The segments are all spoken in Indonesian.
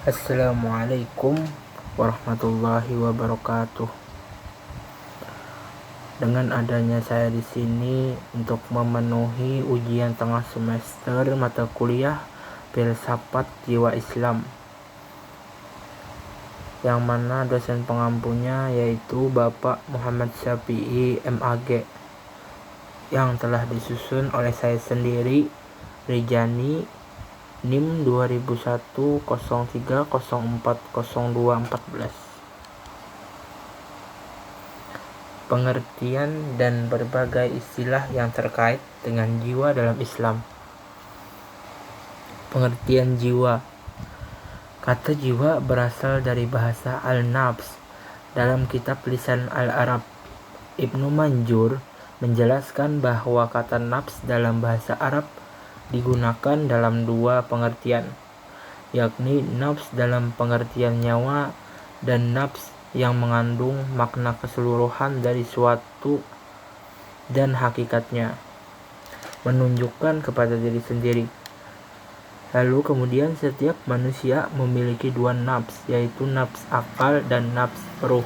Assalamualaikum warahmatullahi wabarakatuh. Dengan adanya saya di sini untuk memenuhi ujian tengah semester mata kuliah Filsafat Jiwa Islam, yang mana dosen pengampunya yaitu Bapak Muhammad Syafi'i MAG, yang telah disusun oleh saya sendiri, Rijani, NIM 200103040214. Pengertian dan berbagai istilah yang terkait dengan jiwa dalam Islam. Pengertian jiwa. Kata jiwa berasal dari bahasa al-nafs. Dalam kitab Lisan al-Arab, Ibnu Manjur menjelaskan bahwa kata nafs dalam bahasa Arab digunakan dalam dua pengertian, yakni nafs dalam pengertian nyawa dan nafs yang mengandung makna keseluruhan dari suatu dan hakikatnya, menunjukkan kepada diri sendiri. Lalu kemudian setiap manusia memiliki dua nafs, yaitu nafs akal dan nafs ruh.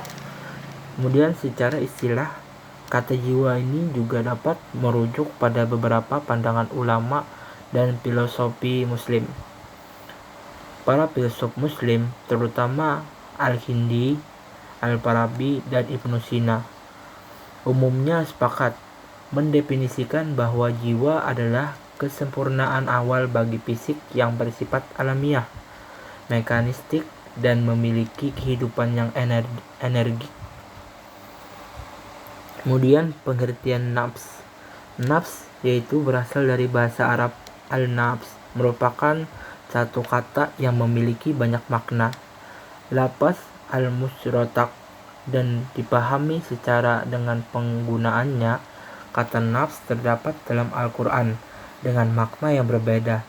Kemudian secara istilah, kata jiwa ini juga dapat merujuk pada beberapa pandangan ulama dan filosofi muslim. Para filsuf muslim, terutama Al-Hindi, Al-Farabi, dan Ibnu Sina, umumnya sepakat mendefinisikan bahwa jiwa adalah kesempurnaan awal bagi fisik yang bersifat alamiah, mekanistik, dan memiliki kehidupan yang energik. Kemudian pengertian nafs. Nafs yaitu berasal dari bahasa Arab al-nafs, merupakan satu kata yang memiliki banyak makna. Lafaz al-musyrotaq dan dipahami secara dengan penggunaannya. Kata nafs terdapat dalam Al-Quran dengan makna yang berbeda.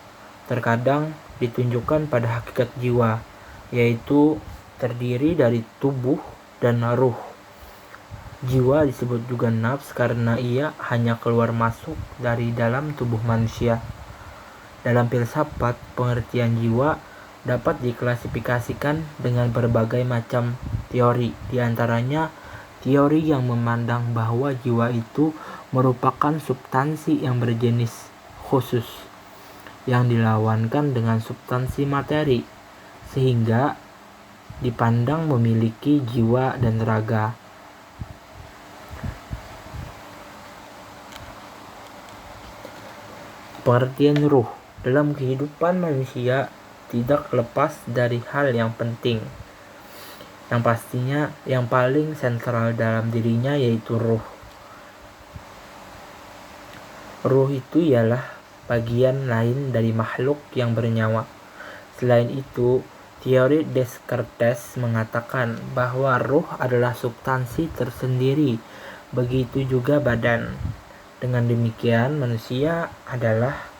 Terkadang ditunjukkan pada hakikat jiwa, yaitu terdiri dari tubuh dan ruh. Jiwa disebut juga nafs karena ia hanya keluar masuk dari dalam tubuh manusia. Dalam filsafat, pengertian jiwa dapat diklasifikasikan dengan berbagai macam teori, diantaranya teori yang memandang bahwa jiwa itu merupakan substansi yang berjenis khusus, yang dilawankan dengan substansi materi, sehingga dipandang memiliki jiwa dan raga. Pengertian ruh. Dalam kehidupan manusia tidak lepas dari hal yang penting, yang pastinya yang paling sentral dalam dirinya, yaitu ruh. Ruh itu ialah bagian lain dari makhluk yang bernyawa. Selain itu, teori Descartes mengatakan bahwa ruh adalah substansi tersendiri, begitu juga badan. Dengan demikian, manusia adalah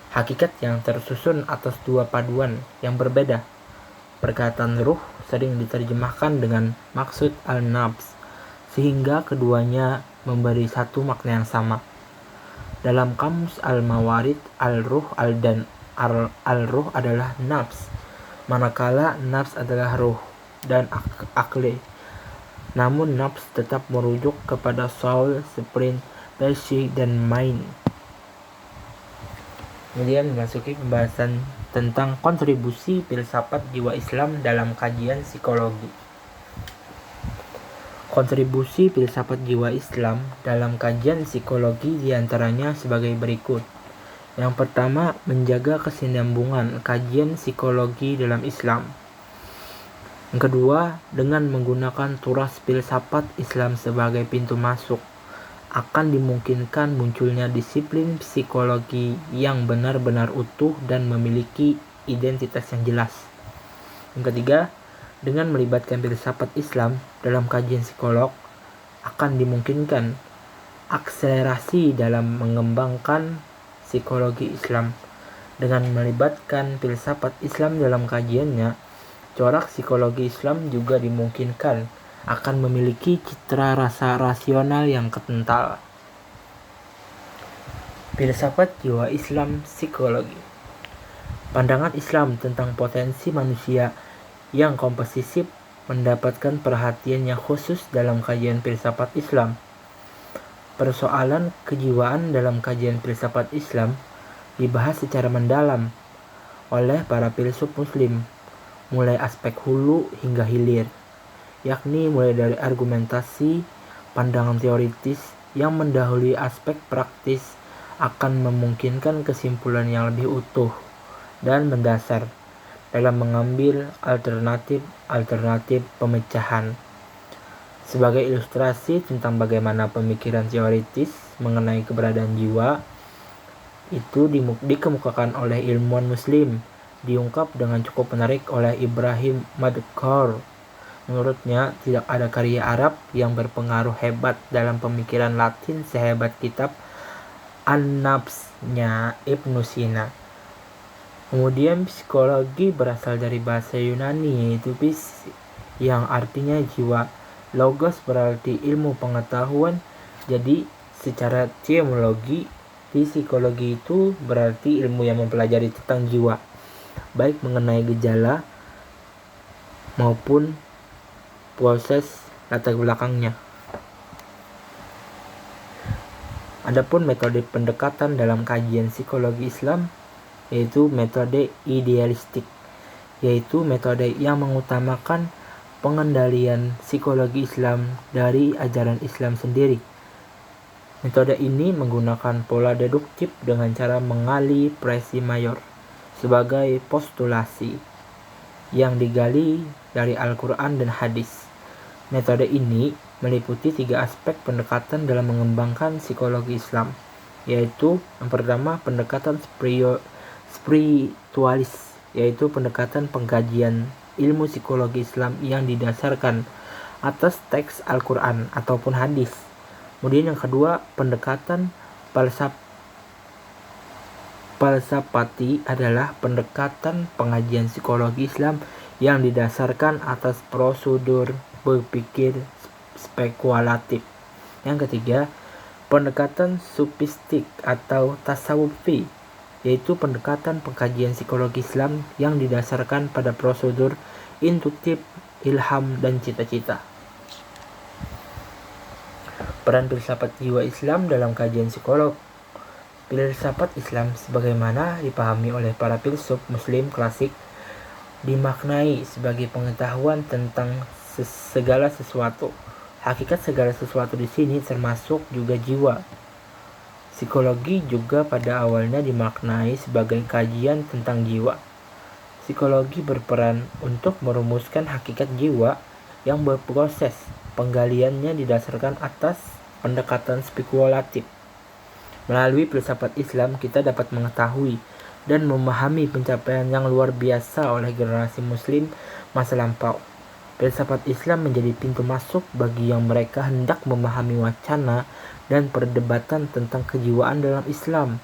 hakikat yang tersusun atas dua paduan yang berbeda. Perkataan ruh sering diterjemahkan dengan maksud al-nafs, sehingga keduanya memberi satu makna yang sama. Dalam kamus al-mawarid, al-ruh al-ruh adalah nafs, manakala nafs adalah ruh dan akli. Namun nafs tetap merujuk kepada soul, sprint, passion, dan mind. Kemudian memasuki pembahasan tentang kontribusi filsafat jiwa Islam dalam kajian psikologi. Kontribusi filsafat jiwa Islam dalam kajian psikologi diantaranya sebagai berikut. Yang pertama, menjaga kesinambungan kajian psikologi dalam Islam. Yang kedua, dengan menggunakan turas filsafat Islam sebagai pintu masuk, akan dimungkinkan munculnya disiplin psikologi yang benar-benar utuh dan memiliki identitas yang jelas. Yang ketiga, dengan melibatkan filsafat Islam dalam kajian psikolog, akan dimungkinkan akselerasi dalam mengembangkan psikologi Islam. Dengan melibatkan filsafat Islam dalam kajiannya, corak psikologi Islam juga dimungkinkan akan memiliki citra rasa rasional yang kental. Filsafat jiwa Islam psikologi. Pandangan Islam tentang potensi manusia yang komposisif mendapatkan perhatian yang khusus dalam kajian filsafat Islam. Persoalan kejiwaan dalam kajian filsafat Islam dibahas secara mendalam oleh para filsuf muslim, mulai aspek hulu hingga hilir, yakni mulai dari argumentasi, pandangan teoritis yang mendahului aspek praktis akan memungkinkan kesimpulan yang lebih utuh dan mendasar dalam mengambil alternatif pemecahan. Sebagai ilustrasi tentang bagaimana pemikiran teoritis mengenai keberadaan jiwa itu dikemukakan oleh ilmuwan muslim, diungkap dengan cukup menarik oleh Ibrahim Madkhor. Menurutnya, tidak ada karya Arab yang berpengaruh hebat dalam pemikiran Latin sehebat kitab An-Nafs-nya Ibnu Sina. Kemudian psikologi berasal dari bahasa Yunani, yaitu yang artinya jiwa. Logos berarti ilmu pengetahuan. Jadi secara etimologi, psikologi itu berarti ilmu yang mempelajari tentang jiwa, baik mengenai gejala maupun proses latar belakangnya. Adapun metode pendekatan dalam kajian psikologi Islam yaitu metode idealistik, yaitu metode yang mengutamakan pengendalian psikologi Islam dari ajaran Islam sendiri. Metode ini menggunakan pola deduktif dengan cara mengali presi mayor sebagai postulasi yang digali dari Al-Quran dan hadis. Metode ini meliputi 3 aspek pendekatan dalam mengembangkan psikologi Islam, yaitu yang pertama pendekatan spiritualis, yaitu pendekatan pengkajian ilmu psikologi Islam yang didasarkan atas teks Al-Quran ataupun hadis. Kemudian yang kedua, pendekatan falsafati adalah pendekatan pengajian psikologi Islam yang didasarkan atas prosedur berpikir spekulatif. Yang ketiga, pendekatan sufistik atau tasawufi, yaitu pendekatan pengkajian psikologi Islam yang didasarkan pada prosedur intuitif, ilham, dan cita-cita. Peran filsafat jiwa Islam dalam kajian psikolog. Filsafat Islam sebagaimana dipahami oleh para filsuf muslim klasik dimaknai sebagai pengetahuan tentang segala sesuatu. Hakikat segala sesuatu di sini termasuk juga jiwa. Psikologi juga pada awalnya dimaknai sebagai kajian tentang jiwa. Psikologi berperan untuk merumuskan hakikat jiwa yang berproses. Penggaliannya didasarkan atas pendekatan spekulatif. Melalui filsafat Islam, kita dapat mengetahui dan memahami pencapaian yang luar biasa oleh generasi muslim masa lampau. Filsafat Islam menjadi pintu masuk bagi yang mereka hendak memahami wacana dan perdebatan tentang kejiwaan dalam Islam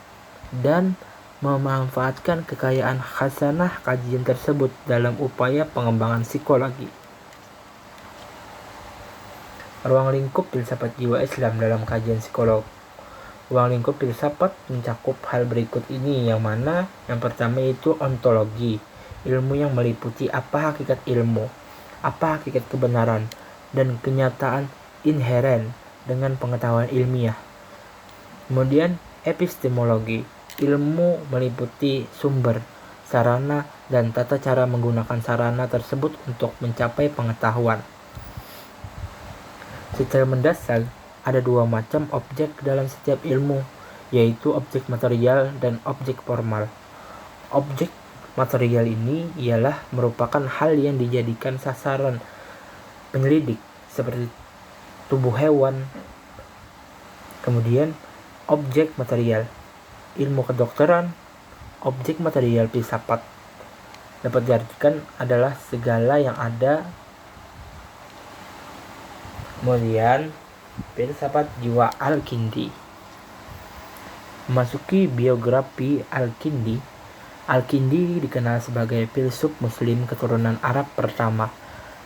dan memanfaatkan kekayaan khasanah kajian tersebut dalam upaya pengembangan psikologi. Ruang lingkup filsafat jiwa Islam dalam kajian psikolog. Ruang lingkup filsafat mencakup hal berikut ini, yang mana yang pertama itu ontologi, ilmu yang meliputi apa hakikat ilmu, apa hakikat kebenaran, dan kenyataan inheren dengan pengetahuan ilmiah. Kemudian epistemologi, ilmu meliputi sumber, sarana, dan tata cara menggunakan sarana tersebut untuk mencapai pengetahuan. Secara mendasar, ada 2 macam objek dalam setiap ilmu, yaitu objek material dan objek formal. Objek material ini ialah merupakan hal yang dijadikan sasaran penyelidik seperti tubuh hewan. Kemudian objek material, ilmu kedokteran, objek material filsafat dapat diartikan adalah segala yang ada. Kemudian filsafat jiwa Al-Kindi. Memasuki biografi Al-Kindi. Al-Kindi dikenal sebagai filsuf muslim keturunan Arab pertama.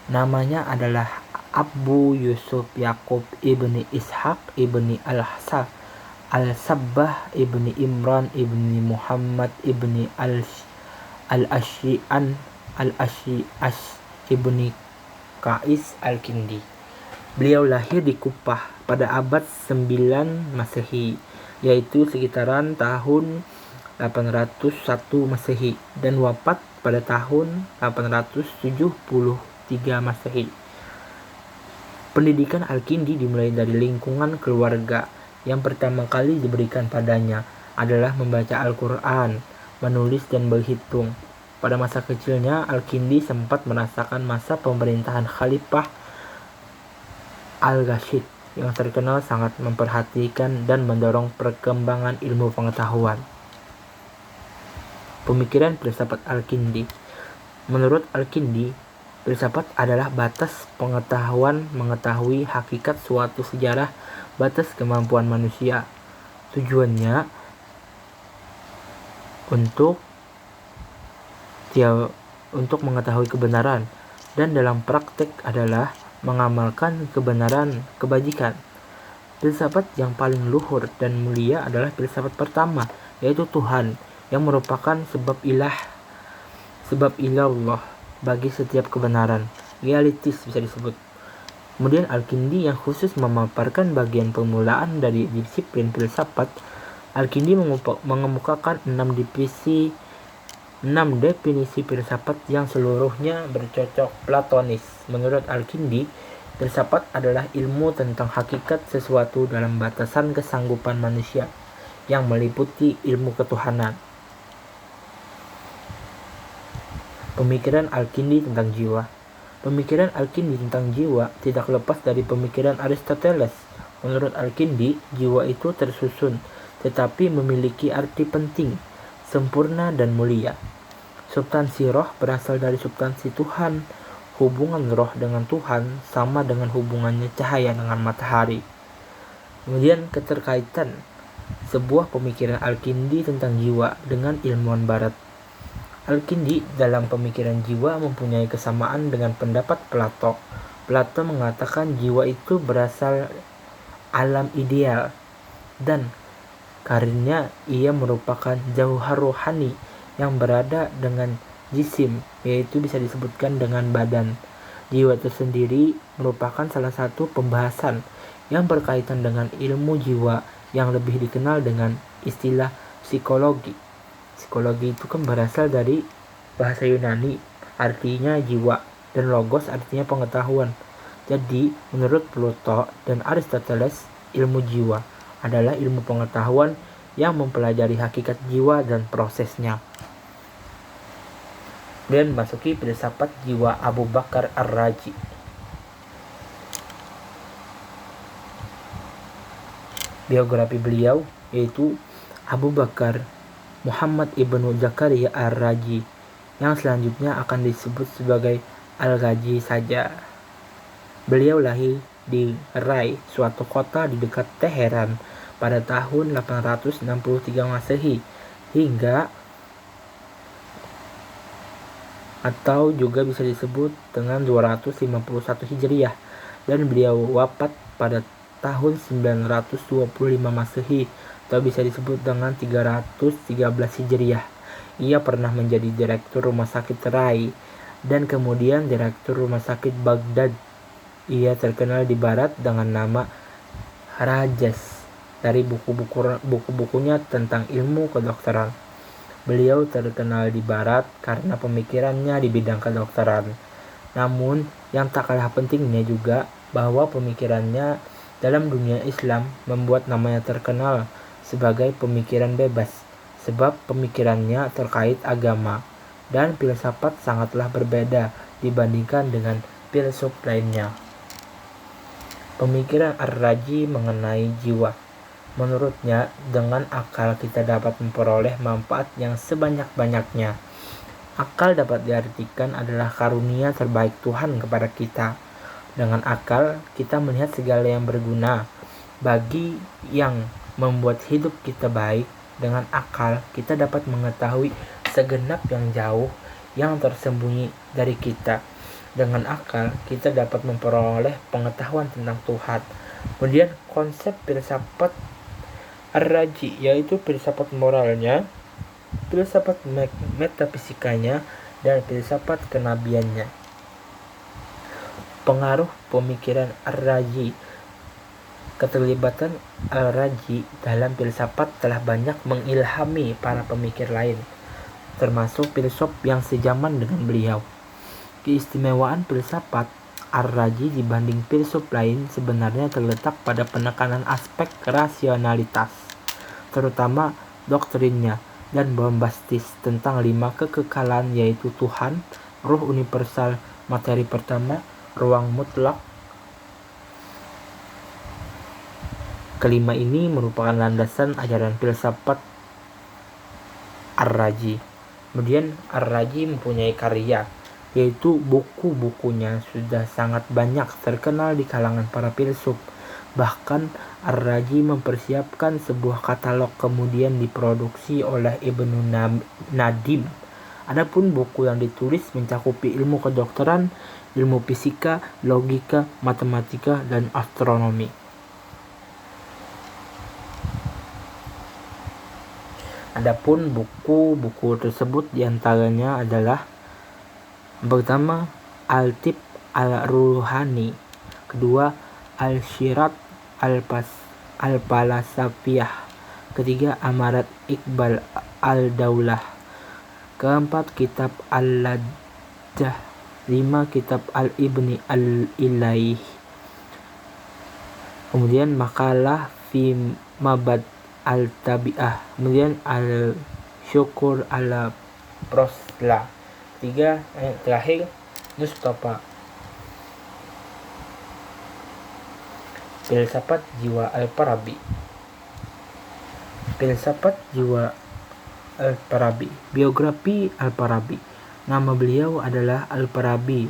Namanya adalah Abu Yusuf Yakub ibni Ishaq ibni Al-Sabbah ibni Imran ibni Muhammad ibni Al-Ash'ash ibni Qais Al-Kindi. Beliau lahir di Kupah pada abad 9 Masehi, yaitu sekitaran tahun 801 Masehi, dan wafat pada tahun 873 Masehi. Pendidikan Al-Kindi dimulai dari lingkungan keluarga. Yang pertama kali diberikan padanya adalah membaca Al-Quran, menulis dan berhitung. Pada masa kecilnya, Al-Kindi sempat merasakan masa pemerintahan Khalifah Al-Rashid yang terkenal sangat memperhatikan dan mendorong perkembangan ilmu pengetahuan. Pemikiran filsafat Al-Kindi. Menurut Al-Kindi, filsafat adalah batas pengetahuan mengetahui hakikat suatu sejarah, batas kemampuan manusia. Tujuannya untuk mengetahui kebenaran, dan dalam praktek adalah mengamalkan kebenaran kebajikan. Filsafat yang paling luhur dan mulia adalah filsafat pertama, yaitu Tuhan, yang merupakan sebab ilallah bagi setiap kebenaran, realitis bisa disebut. Kemudian Al-Kindi yang khusus memaparkan bagian permulaan dari disiplin filsafat. Al-Kindi mengemukakan 6 definisi filsafat yang seluruhnya bercocok platonis. Menurut Al-Kindi, filsafat adalah ilmu tentang hakikat sesuatu dalam batasan kesanggupan manusia yang meliputi ilmu ketuhanan. Pemikiran Al-Kindi tentang jiwa. Pemikiran Al-Kindi tentang jiwa tidak lepas dari pemikiran Aristoteles. Menurut Al-Kindi, jiwa itu tersusun, tetapi memiliki arti penting, sempurna dan mulia. Substansi roh berasal dari substansi Tuhan. Hubungan roh dengan Tuhan sama dengan hubungannya cahaya dengan matahari. Kemudian keterkaitan sebuah pemikiran Al-Kindi tentang jiwa dengan ilmuwan barat. Al-Kindi dalam pemikiran jiwa mempunyai kesamaan dengan pendapat Plato. Plato mengatakan jiwa itu berasal alam ideal, dan karenanya ia merupakan jauhar rohani yang berada dengan jisim, yaitu bisa disebutkan dengan badan. Jiwa itu sendiri merupakan salah satu pembahasan yang berkaitan dengan ilmu jiwa yang lebih dikenal dengan istilah psikologi. Psikologi itu kan berasal dari bahasa Yunani, artinya jiwa, dan logos artinya pengetahuan. Jadi, menurut Plato dan Aristoteles, ilmu jiwa adalah ilmu pengetahuan yang mempelajari hakikat jiwa dan prosesnya. Dan masuki filsafat jiwa Abu Bakar Ar-Razi. Biografi beliau yaitu Abu Bakar Muhammad ibnu Zakaria Ar-Razi, yang selanjutnya akan disebut sebagai Al-Razi saja. Beliau lahir di Rai, suatu kota di dekat Teheran, pada tahun 863 Masehi hingga atau juga bisa disebut dengan 251 Hijriah, dan beliau wafat pada tahun 925 Masehi atau bisa disebut dengan 313 Hijriah. Ia pernah menjadi direktur rumah sakit Rai dan kemudian direktur rumah sakit Baghdad. Ia terkenal di barat dengan nama Rajas dari buku-bukunya tentang ilmu kedokteran. Beliau terkenal di barat karena pemikirannya di bidang kedokteran. Namun yang tak kalah pentingnya juga bahwa pemikirannya dalam dunia Islam membuat namanya terkenal sebagai pemikiran bebas, sebab pemikirannya terkait agama dan filsafat sangatlah berbeda dibandingkan dengan filsuf lainnya. Pemikiran Ar-Razi mengenai jiwa. Menurutnya, dengan akal kita dapat memperoleh manfaat yang sebanyak-banyaknya. Akal dapat diartikan adalah karunia terbaik Tuhan kepada kita. Dengan akal, kita melihat segala yang berguna bagi yang membuat hidup kita baik. Dengan akal, kita dapat mengetahui segenap yang jauh yang tersembunyi dari kita. Dengan akal, kita dapat memperoleh pengetahuan tentang Tuhan. Kemudian konsep filsafat Ar-Razi yaitu filsafat moralnya filsafat metafisikanya, dan filsafat kenabiannya. Pengaruh pemikiran Ar-Razi. Keterlibatan Al-Razi dalam filsafat telah banyak mengilhami para pemikir lain, termasuk filsuf yang sejaman dengan beliau. Keistimewaan filsafat Ar-Razi dibanding filsuf lain sebenarnya terletak pada penekanan aspek rasionalitas, terutama doktrinnya, dan bombastis tentang 5 kekekalan, yaitu Tuhan, ruh universal, materi pertama, ruang mutlak. Kelima ini merupakan landasan ajaran filsafat Ar-Razi. Kemudian Ar-Razi mempunyai karya, yaitu buku-bukunya sudah sangat banyak terkenal di kalangan para filsuf. Bahkan Ar-Razi mempersiapkan sebuah katalog kemudian diproduksi oleh Ibnu Nadim. Adapun buku yang ditulis mencakupi ilmu kedokteran, ilmu fisika, logika, matematika, dan astronomi. Adapun buku-buku tersebut diantaranya adalah: pertama, Al-Tib Al-Ruhani. Kedua, Al-Syirat Al-Falasafiyah. Ketiga, Amarat Iqbal Al-Daulah. Keempat, Kitab Al-Lajjah. 5, Kitab Al-Ibni Al-Ilaih. Kemudian Makalah fi Mabad Al-Tabi'ah. Kemudian Al-Syukur Al-Prosla. 3, terakhir, Mustafa. Filsafat jiwa Al-Farabi. Filsafat jiwa Al-Farabi. Biografi Al-Farabi. Nama beliau adalah Al-Farabi.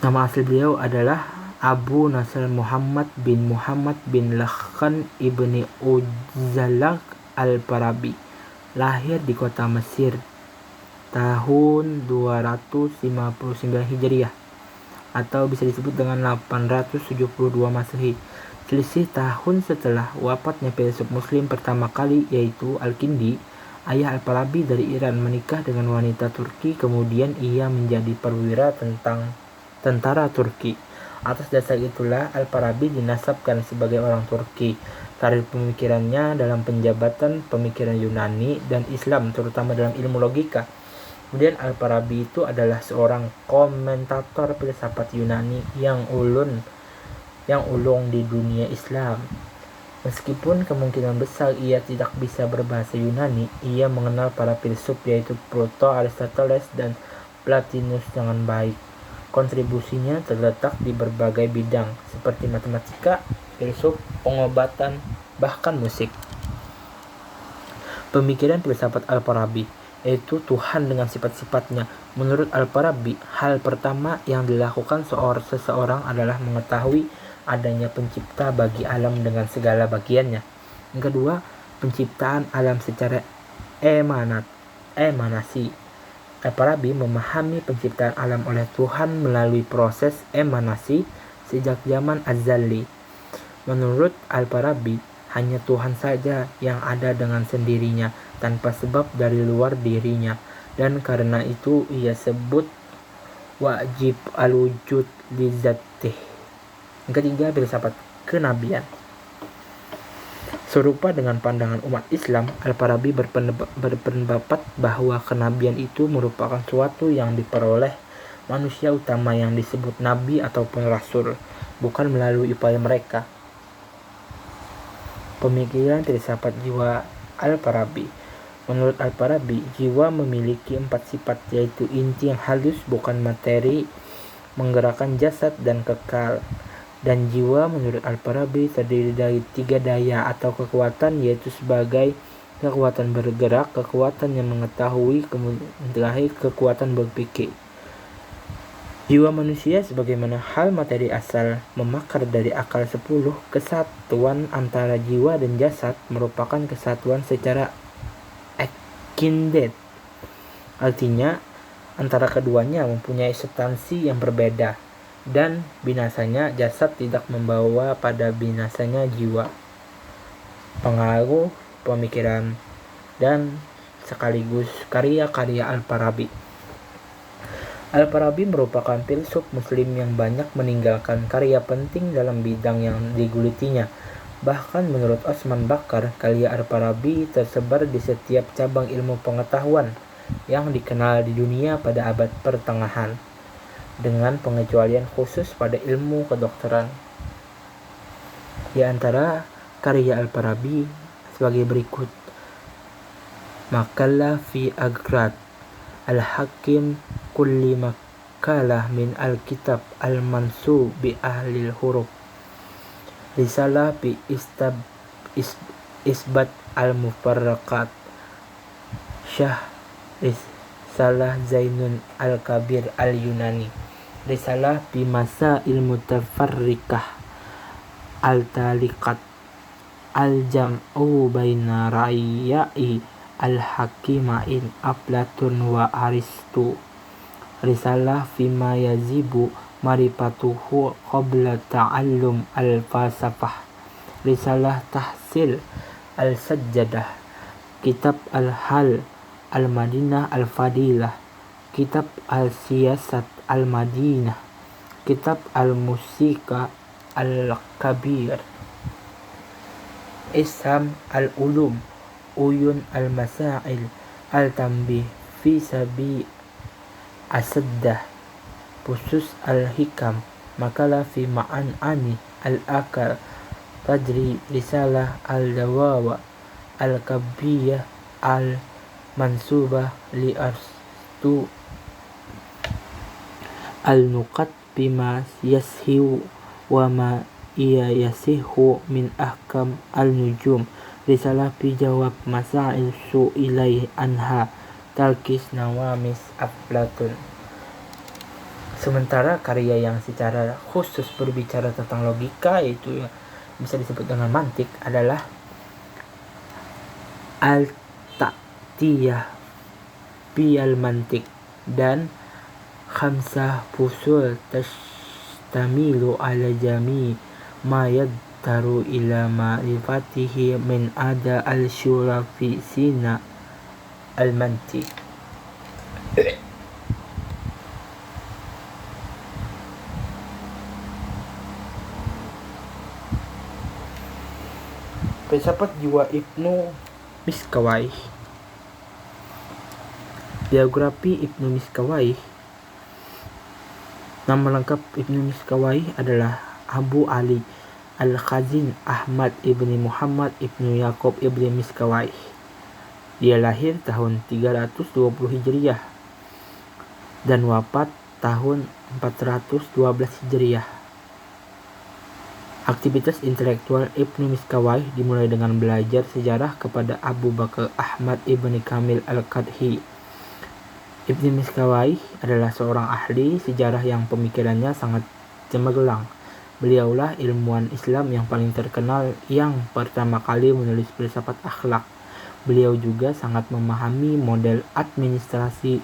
Nama asli beliau adalah Abu Nasr Muhammad bin Lakhan ibni Uzalak Al-Farabi. Lahir di kota Mesir tahun 259 Hijriah, atau bisa disebut dengan 872 Masehi. Selisih tahun setelah wafatnya filsuf muslim pertama kali, yaitu Al-Kindi, ayah Al-Farabi dari Iran, menikah dengan wanita Turki. Kemudian ia menjadi perwira tentara Turki. Atas dasar itulah Al-Farabi dinasabkan sebagai orang Turki. Karir pemikirannya dalam penjabatan pemikiran Yunani dan Islam, terutama dalam ilmu logika. Kemudian Al-Farabi itu adalah seorang komentator filsafat Yunani yang ulung di dunia Islam. Meskipun kemungkinan besar ia tidak bisa berbahasa Yunani, ia mengenal para filsuf yaitu Plato, Aristoteles, dan Plotinus dengan baik. Kontribusinya terletak di berbagai bidang seperti matematika, filsuf, pengobatan, bahkan musik. Pemikiran filsafat Al-Farabi, yaitu Tuhan dengan sifat-sifatnya. Menurut Al-Farabi, hal pertama yang dilakukan seseorang adalah mengetahui adanya pencipta bagi alam dengan segala bagiannya. Yang kedua, penciptaan alam secara emanasi. Al-Farabi memahami penciptaan alam oleh Tuhan melalui proses emanasi sejak zaman azali. Menurut Al-Farabi, hanya Tuhan saja yang ada dengan sendirinya, tanpa sebab dari luar dirinya, dan karena itu ia sebut wajib al-wujud li dzatih. Yang ketiga, filsafat kenabian. Serupa dengan pandangan umat Islam, Al-Farabi berpendapat bahwa kenabian itu merupakan suatu yang diperoleh manusia utama yang disebut nabi ataupun rasul, bukan melalui upaya mereka. Pemikiran filsafat jiwa Al-Farabi. Menurut Al-Farabi, jiwa memiliki 4 sifat, yaitu inti yang halus, bukan materi, menggerakkan jasad, dan kekal. Dan jiwa menurut Al-Farabi terdiri dari 3 daya atau kekuatan, yaitu sebagai kekuatan bergerak, kekuatan yang mengetahui, kemudian terakhir kekuatan berpikir. Jiwa manusia sebagaimana hal materi asal memakar dari akal 10, kesatuan antara jiwa dan jasad merupakan kesatuan secara akindet. Artinya, antara keduanya mempunyai substansi yang berbeda, dan binasanya jasad tidak membawa pada binasanya jiwa. Pengaruh pemikiran dan sekaligus karya-karya Al-Farabi. Al-Farabi merupakan filsuf muslim yang banyak meninggalkan karya penting dalam bidang yang digulitinya. Bahkan menurut Osman Bakar, karya Al-Farabi tersebar di setiap cabang ilmu pengetahuan yang dikenal di dunia pada abad pertengahan, dengan pengecualian khusus pada ilmu kedokteran. Di antara karya Al-Farabi sebagai berikut: Makalah fi Agrad Al-Hakim kulli makalah min Al-Kitab Al-Mansub bi Ahlil Huruf, Risalah bi Isbat Al-Mufarraqat, Syah Risalah Zainun Al-Kabir Al-Yunani, Risalah bi Masail Mutafarriqah Al-Taliqat, Al-Jam'u baina Ra'iyai Al-Hakimain Aflatun wa Aristu, Risalah fima yazibu marifatuhu qabla ta'allum al-falsafah, Risalah Tahsil Al-Sajjadah, Kitab Al-Hal Al-Madinah Al-Fadilah, Kitab Al-Siyasat Al-Madinah, Kitab Al-Musika Al-Kabir, Isham Al-Ulum, Uyun Al-Masail, Al-Tanbih fi Sabi As-Saddah, Fusus Al-Hikam, Makalah fi Ma'ani Al-Akal, Tajri, Risalah Al-Dawawa Al-Kabiyah Al-Mansubah li Arstu, Al-Nuqat bima yashihu wa ma iya yasihu min ahkam Al-Nujum, Risalah fi Jawab Masail Su'ilai Anha, Talqis Nawamis Aflatun. Sementara karya yang secara khusus berbicara tentang logika, yaitu yang bisa disebut dengan mantik, adalah Al-Ta'tiyah fi Al-Mantik dan Khamsah Fusul Tashtamilu ala jami' ma yadtaru ila ma'rifatihi min ada al-syura fi sina al-mantik. Filsafat jiwa Ibnu Miskawayh. Biografi Ibnu Miskawayh. Nama lengkap Ibnu Miskawayh adalah Abu Ali Al-Khazin Ahmad ibni Muhammad ibnu Yakob ibni Miskawayh. Dia lahir tahun 320 Hijriah dan wafat tahun 412 Hijriah. Aktivitas intelektual Ibnu Miskawayh dimulai dengan belajar sejarah kepada Abu Bakar Ahmad ibni Kamil Al-Qadhi. Ibnu Miskawayh adalah seorang ahli sejarah yang pemikirannya sangat cemerlang. Beliaulah ilmuwan Islam yang paling terkenal yang pertama kali menulis filsafat akhlak. Beliau juga sangat memahami model administrasi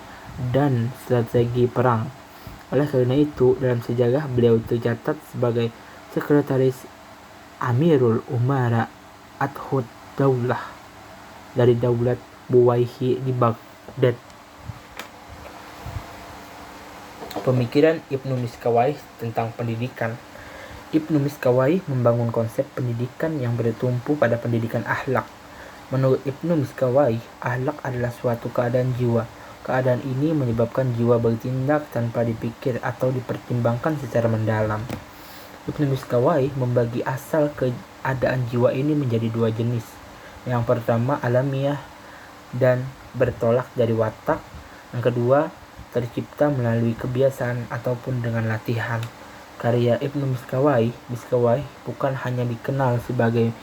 dan strategi perang. Oleh karena itu, dalam sejarah beliau tercatat sebagai Sekretaris Amirul Umara Adhud Daulah dari Daulat Buwayhi di Baghdad. Pemikiran Ibnu Miskawayh tentang pendidikan. Ibnu Miskawayh membangun konsep pendidikan yang bertumpu pada pendidikan akhlak. Menurut Ibnu Miskawayh, akhlak adalah suatu keadaan jiwa. Keadaan ini menyebabkan jiwa bertindak tanpa dipikir atau dipertimbangkan secara mendalam. Ibnu Miskawayh membagi asal keadaan jiwa ini menjadi dua jenis. Yang pertama alamiah dan bertolak dari watak. Yang kedua tercipta melalui kebiasaan ataupun dengan latihan. Karya Ibnu Miskawayh bukan hanya dikenal sebagai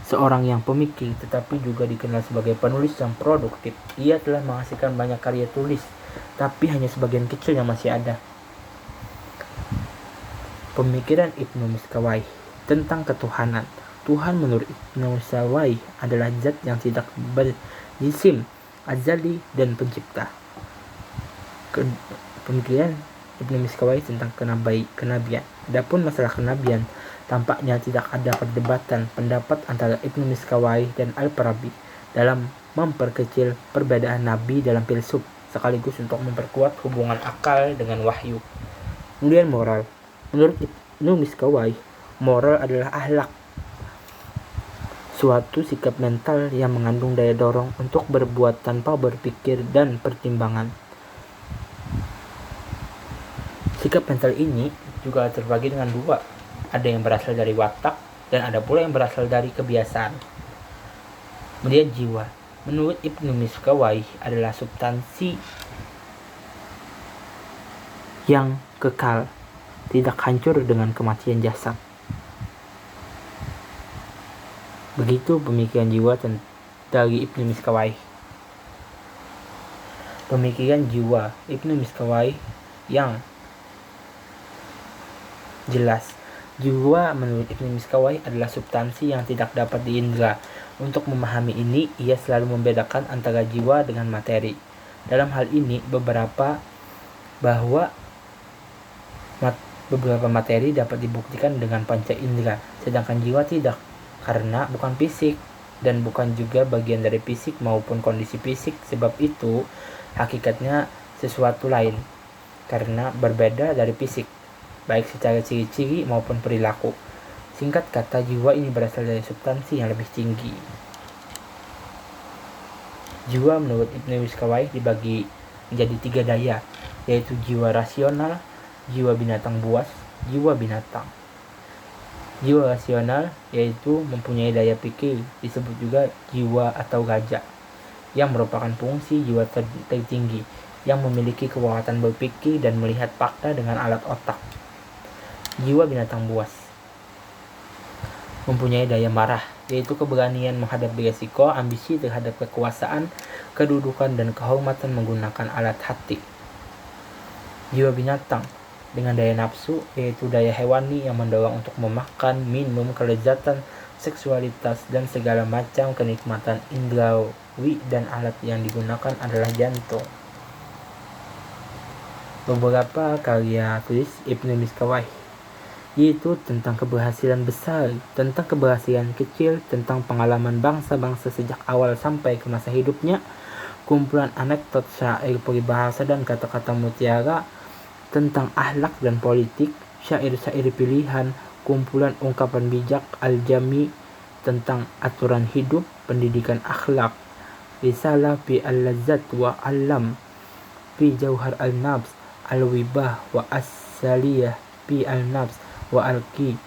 seorang yang pemikir, tetapi juga dikenal sebagai penulis yang produktif. Ia telah menghasilkan banyak karya tulis, tapi hanya sebagian kecil yang masih ada. Pemikiran Ibnu Miskawayh tentang ketuhanan. Tuhan menurut Ibnu Miskawayh adalah zat yang tidak berjisim, azali dan pencipta. Pemikiran Ibnu Miskawayh tentang kenabian. Adapun masalah kenabian, tampaknya tidak ada perdebatan pendapat antara Ibnu Miskawayh dan Al-Farabi dalam memperkecil perbedaan nabi dalam filsuf, sekaligus untuk memperkuat hubungan akal dengan wahyu. Kemudian moral. Menurut Ibnu Miskawayh, moral adalah akhlak, suatu sikap mental yang mengandung daya dorong untuk berbuat tanpa berpikir dan pertimbangan. Sikap mental ini juga terbagi dengan dua. Ada yang berasal dari watak dan ada pula yang berasal dari kebiasaan. Kemudian jiwa. Menurut Ibnu Miskawayh adalah substansi yang kekal, tidak hancur dengan kematian jasad. Begitu pemikiran jiwa dari Ibnu Miskawayh. Pemikiran jiwa Ibnu Miskawayh yang jelas. Jiwa menurut Ibnu Miskawayh adalah substansi yang tidak dapat diindra. Untuk memahami ini, ia selalu membedakan antara jiwa dengan materi. Dalam hal ini, beberapa materi dapat dibuktikan dengan panca indera, sedangkan jiwa tidak, karena bukan fisik dan bukan juga bagian dari fisik maupun kondisi fisik. Sebab itu, hakikatnya sesuatu lain, karena berbeda dari fisik, baik secara ciri-ciri maupun perilaku. Singkat kata, jiwa ini berasal dari substansi yang lebih tinggi. Jiwa menurut Ibnu Miskawayh dibagi menjadi 3 daya, yaitu jiwa rasional, jiwa binatang buas, jiwa binatang. Jiwa rasional yaitu mempunyai daya pikir, disebut juga jiwa atau raja, yang merupakan fungsi jiwa tertinggi, yang memiliki kekuatan berpikir dan melihat fakta dengan alat otak. Jiwa binatang buas mempunyai daya marah, yaitu keberanian menghadapi risiko, ambisi terhadap kekuasaan, kedudukan, dan kehormatan menggunakan alat hati. Jiwa binatang dengan daya nafsu, yaitu daya hewani yang mendorong untuk memakan, minum, kelezatan, seksualitas, dan segala macam kenikmatan indrawi, dan alat yang digunakan adalah jantung. Beberapa karya tulis Ibnu Miskawayh, yaitu tentang keberhasilan besar, tentang keberhasilan kecil, tentang pengalaman bangsa-bangsa sejak awal sampai ke masa hidupnya, kumpulan anekdot, syair, peribahasa, dan kata-kata mutiara, tentang akhlak dan politik, syair-syair pilihan, kumpulan ungkapan bijak al-jami, tentang aturan hidup, pendidikan akhlak, risalah fi al-lazzat wa al-lam, fi jauhar al-nafs, al-wibah wa as-saliyah fi al-nafs wa al-qi.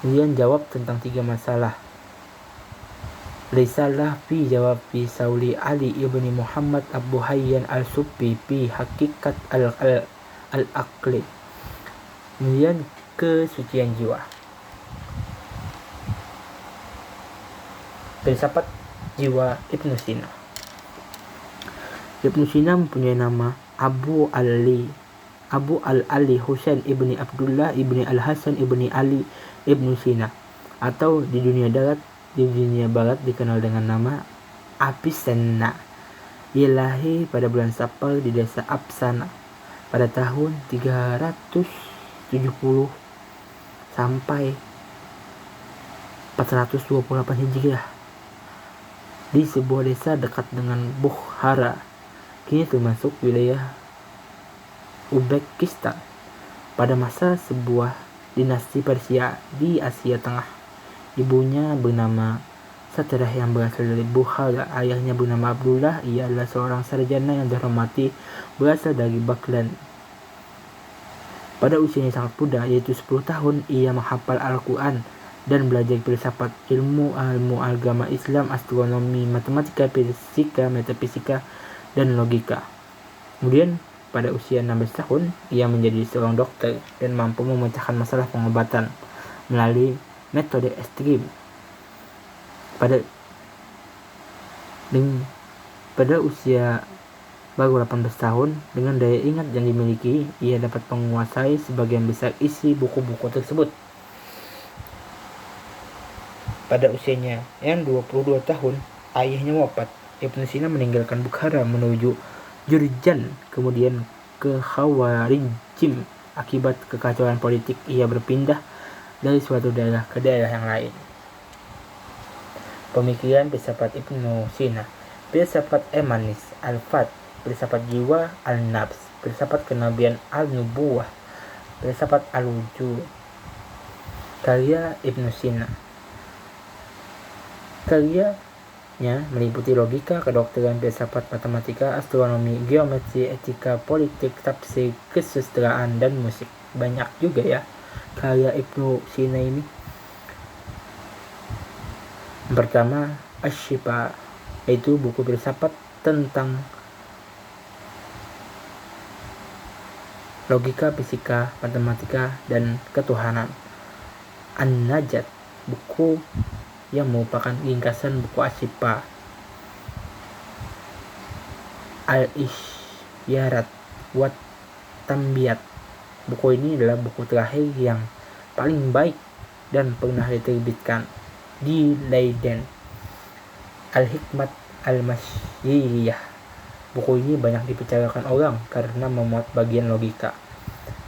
Kemudian jawab tentang 3 masalah. Risalah fi jawab fi Sauli Ali ibni Muhammad Abu Hayyan al-Sufi fi hakikat al-aqli. Kemudian kesucian jiwa. Filsafat jiwa Ibnu Sina. Ibnu Sina mempunyai nama Abu al-Ali Husain ibni Abdullah ibni al-Hasan ibni Ali ibnu Sina, atau di dunia barat dikenal dengan nama Avicenna. Ia lahir pada bulan Safar di desa Apsana pada tahun 370 sampai 428 Hijriah di sebuah desa dekat dengan Bukhara, kini termasuk wilayah Uzbekistan, pada masa sebuah dinasti Persia di Asia Tengah. Ibunya bernama Satrah yang berasal dari Bukhara. Ayahnya bernama Abdullah. Ia adalah seorang sarjana yang terhormati berasal dari Baghdad. Pada usianya sangat muda, yaitu 10 tahun, ia menghafal Al-Quran dan belajar filsafat, ilmu agama Islam, astronomi, matematika, fisika, metafisika, dan logika. Kemudian pada usia 16 tahun, ia menjadi seorang dokter dan mampu memecahkan masalah pengobatan melalui metode ekstrim. Pada usia baru 18 tahun, dengan daya ingat yang dimiliki, ia dapat menguasai sebagian besar isi buku-buku tersebut. Pada usianya yang 22 tahun, ayahnya wafat. Ibnu Sina meninggalkan Bukhara menuju Jurjan, kemudian ke Khawarizm. Akibat kekacauan politik, ia berpindah dari suatu daerah ke daerah yang lain. pemikiran filsafat Ibnu Sina, filsafat Emanis, Al-Fat, filsafat jiwa, Al-Nafs, filsafat kenabian, Al-Nubuwah, filsafat Al-Wujud. Karya Ibnu Sina. Karyanya meliputi logika, kedokteran, filsafat, matematika, astronomi, geometri, etika, politik, tafsir, kesusastraan, dan musik. Banyak juga ya karya Ibnu Sina ini. Yang pertama, Asy-Syifa, yaitu buku filsafat tentang logika, fisika, matematika, dan ketuhanan. An-Najat, buku yang merupakan ringkasan buku Asy-Syifa. Al-Isyarat wa Tanbiyat, buku ini adalah buku terakhir yang paling baik dan pernah diterbitkan di Leiden. Al-Hikmat Al-Masyiriyah, buku ini banyak dibicarakan orang karena memuat bagian logika.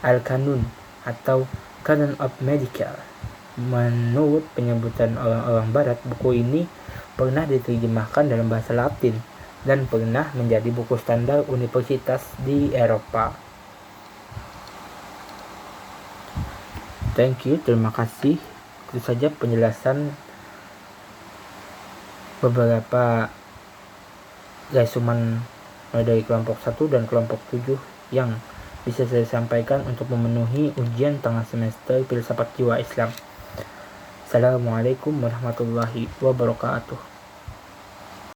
Al-Kanun atau Canon of Medical, menurut penyebutan orang-orang barat, buku ini pernah diterjemahkan dalam bahasa Latin dan pernah menjadi buku standar universitas di Eropa. Thank you, terima kasih. Itu saja penjelasan beberapa resumen dari kelompok 1 dan kelompok 7 yang bisa saya sampaikan untuk memenuhi ujian tengah semester filsafat jiwa Islam. Assalamualaikum warahmatullahi wabarakatuh.